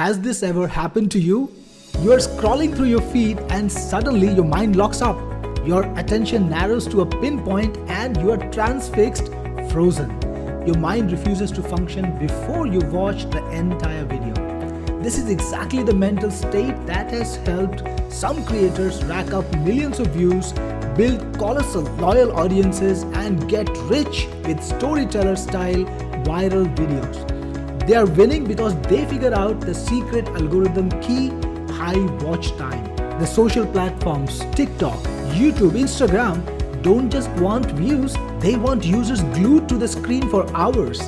Has this ever happened to you? You are scrolling through your feed and suddenly your mind locks up. Your attention narrows to a pinpoint and you are transfixed, frozen. Your mind refuses to function before you watch the entire video. This is exactly the mental state that has helped some creators rack up millions of views, build colossal loyal audiences, and get rich with storyteller-style viral videos. They are winning because they figured out the secret algorithm key: high watch time. The social platforms TikTok, YouTube, Instagram don't just want views, they want users glued to the screen for hours.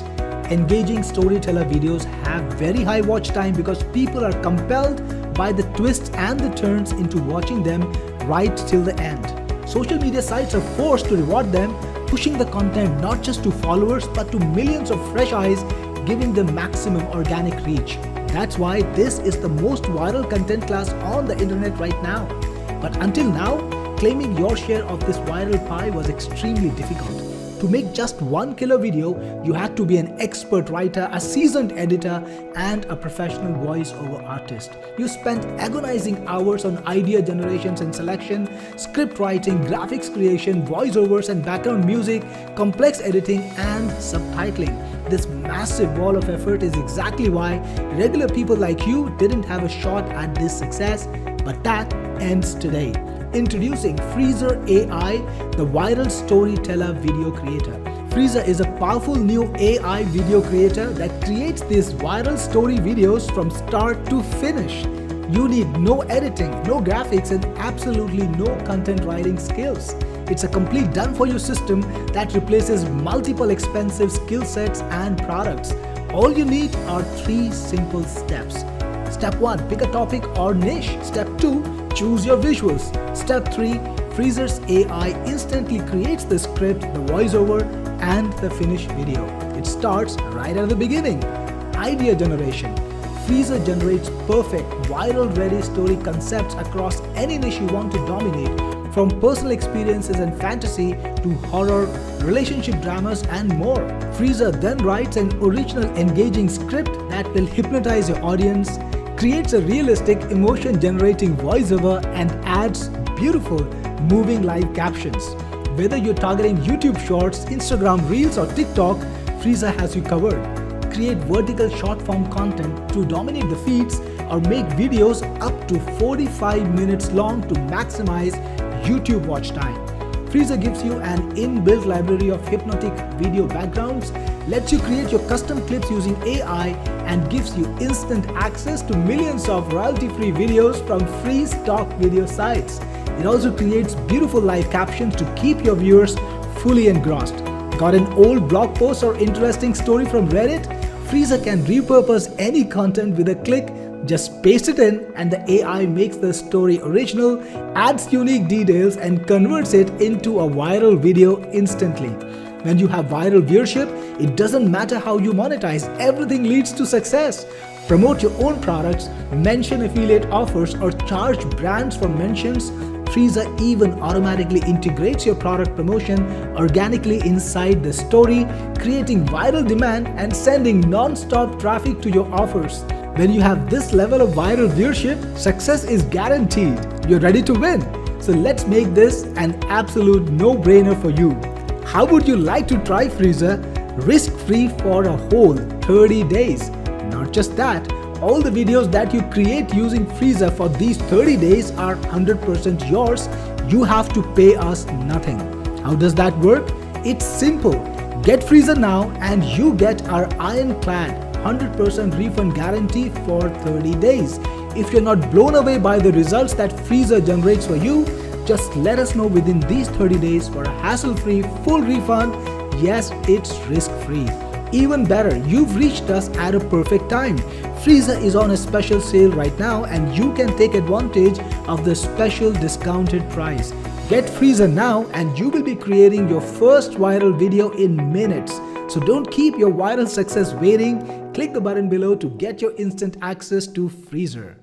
Engaging storyteller videos have very high watch time because people are compelled by the twists and the turns into watching them right till the end. Social media sites are forced to reward them, pushing the content not just to followers but to millions of fresh eyes, giving them maximum organic reach. That's why this is the most viral content class on the internet right now. But until now, claiming your share of this viral pie was extremely difficult. To make just one killer video, you had to be an expert writer, a seasoned editor, and a professional voice-over artist. You spent agonizing hours on idea generations and selection, script writing, graphics creation, voiceovers and background music, complex editing, and subtitling. This massive wall of effort is exactly why regular people like you didn't have a shot at this success, but that ends today. Introducing Freezur AI, the viral storyteller video creator. Freezur is a powerful new AI video creator that creates these viral story videos from start to finish. You need no editing, no graphics, and absolutely no content writing skills. It's a complete done-for-you system that replaces multiple expensive skill sets and products. All you need are 3 simple steps. Step 1. Pick a topic or niche. Step 2. Choose your visuals. Step 3. Freezur AI instantly creates the script, the voiceover, and the finished video. It starts right at the beginning. Idea generation. Freezur generates perfect, viral-ready story concepts across any niche you want to dominate, from personal experiences and fantasy to horror, relationship dramas, and more. Freezur then writes an original, engaging script that will hypnotize your audience, creates a realistic, emotion-generating voiceover, and adds beautiful, moving live captions. Whether you're targeting YouTube Shorts, Instagram Reels, or TikTok, Freezur has you covered. Create vertical short-form content to dominate the feeds, or make videos up to 45 minutes long to maximize YouTube watch time. Freezur gives you an inbuilt library of hypnotic video backgrounds, lets you create your custom clips using AI, and gives you instant access to millions of royalty-free videos from free stock video sites. It also creates beautiful live captions to keep your viewers fully engrossed. Got an old blog post or interesting story from Reddit? Freezur can repurpose any content with a click. Just paste it in and the AI makes the story original, adds unique details, and converts it into a viral video instantly. When you have viral viewership, it doesn't matter how you monetize, everything leads to success. Promote your own products, mention affiliate offers, or charge brands for mentions. Freezur even automatically integrates your product promotion organically inside the story, creating viral demand and sending non-stop traffic to your offers. When you have this level of viral viewership, success is guaranteed. You're ready to win. So let's make this an absolute no-brainer for you. How would you like to try Freezur risk-free for a whole 30 days? Not just that, all the videos that you create using Freezur for these 30 days are 100% yours. You have to pay us nothing. How does that work? It's simple. Get Freezur now and you get our ironclad 100% refund guarantee for 30 days. If you're not blown away by the results that Freezur generates for you, just let us know within these 30 days for a hassle-free full refund. Yes, it's risk-free. Even better, you've reached us at a perfect time. Freezur is on a special sale right now and you can take advantage of the special discounted price. Get Freezur now and you will be creating your first viral video in minutes. So don't keep your viral success waiting. Click the button below to get your instant access to Freezur.